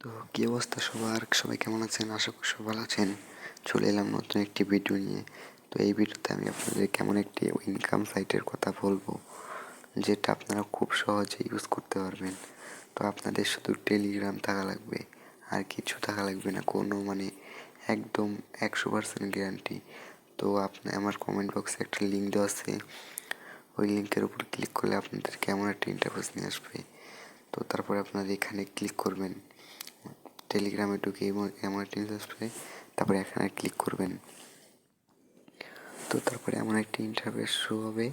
তো কি অবস্থা সবার, সবাই কেমন আছেন? আশা করি সবাই ভালো আছেন। চলে এলাম নতুন একটি ভিডিও নিয়ে। তো এই ভিডিওতে আমি আপনাদের কেমন একটি ইনকাম সাইটের কথা বলবো, যেটা আপনারা খুব সহজে ইউজ করতে পারবেন। তো আপনাদের শুধু টেলিগ্রাম থাকা লাগবে, আর কিছু থাকা লাগবে না, কোনো একদম 100% গ্যারান্টি। তো আপনি আমার কমেন্ট বক্সে একটা লিঙ্ক দেওয়া আছে, ওই লিঙ্কের উপর ক্লিক করলে আপনাদের কেমন একটা ইন্টারফেস নিয়ে আসবে। তো তারপরে আপনারা এখানে ক্লিক করবেন, টেলিগ্রামে ঢুকে এমন একটি ইন্টারফেস আসবে, তারপরে এখানে ক্লিক করবেন। তো তারপরে এমন একটি ইন্টারফেস শো হবে,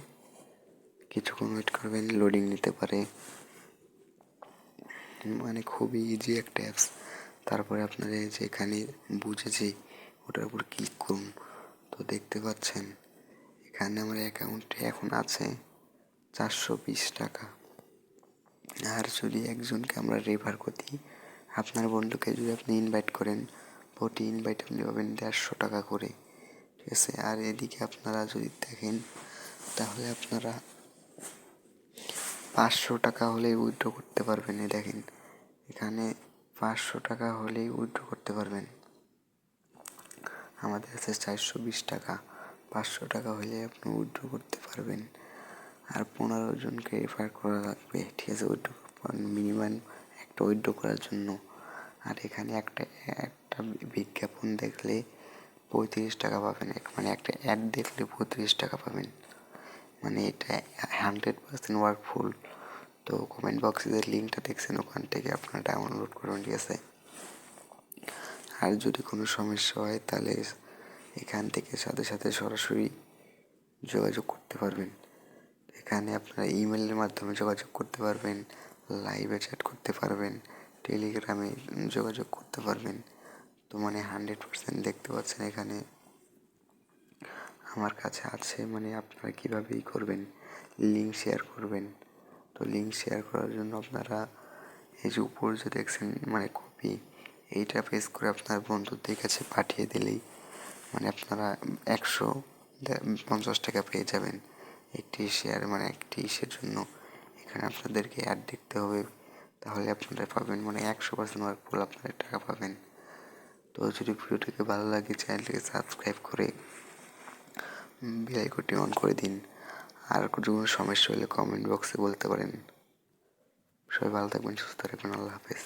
কিছুক্ষণ ওয়েট করবেন, লোডিং নিতে পারে, খুবই ইজি একটা অ্যাপস। তারপরে আপনারা যেখানে বুঝেছি ওটার উপর ক্লিক করুন। তো দেখতে পাচ্ছেন এখানে আমার অ্যাকাউন্টে এখন আছে 420 টাকা। আর যদি একজনকে আমরা রেফার করি, আপনার বন্ধুকে যদি আপনি ইনভাইট করেন, প্রতি ইনভাইট আপনি পাবেন 150 টাকা করে, ঠিক আছে। আর এদিকে আপনারা যদি দেখেন, তাহলে আপনারা 500 টাকা হলেই উইথড্র করতে পারবেন। দেখেন এখানে 500 টাকা হলেই উইথড্র করতে পারবেন। আমাদের আছে 420 টাকা, 500 টাকা হলে আপনি উইথড্র করতে পারবেন। আর 15 জনকে রেফার করা লাগবে, ঠিক আছে, উইথড্র মিনিমাম একটা উইথড্র করার জন্য। আর এখানে একটা একটা বিজ্ঞাপন দেখলে 35 টাকা পাবেন, একটা অ্যাড দেখলে 35 টাকা পাবেন। এটা 100% ওয়ার্কফুল। তো কমেন্ট বক্সে যে লিঙ্কটা দেখছেন ওখান থেকে আপনারা ডাউনলোড করুন, ঠিক আছে। আর যদি কোনো সমস্যা হয় তাহলে এখান থেকে সাথে সাথে সরাসরি যোগাযোগ করতে পারবেন। এখানে আপনারা ইমেলের মাধ্যমে যোগাযোগ করতে পারবেন, লাইভে চ্যাট করতে পারবেন, টেলিগ্রামে যোগাযোগ করতে পারবেন। তো 100% দেখতে পাচ্ছেন এখানে আমার কাছে আছে। আপনারা কীভাবেই করবেন, লিঙ্ক শেয়ার করবেন। তো লিঙ্ক শেয়ার করার জন্য আপনারা এই যে উপর যে দেখছেন কপি, এইটা পেস্ট করে আপনার বন্ধুদের কাছে পাঠিয়ে দিলেই আপনারা 150 টাকা পেয়ে যাবেন একটি শেয়ার, একটি ইসের জন্য। এখানে আপনাদেরকে অ্যাড দেখতে হবে, তাহলে আপনারা পাবেন 100% ওয়ার্কফুল, আপনারা টাকা পাবেন। তো যদি ভিডিওটিকে ভালো লাগে চ্যানেলটিকে সাবস্ক্রাইব করে বেল আইকনটি অন করে দিন। আর কোনো সমস্যা হলে কমেন্ট বক্সে বলতে পারেন। সবাই ভালো থাকবেন, সুস্থ থাকবেন, আল্লাহ হাফেজ।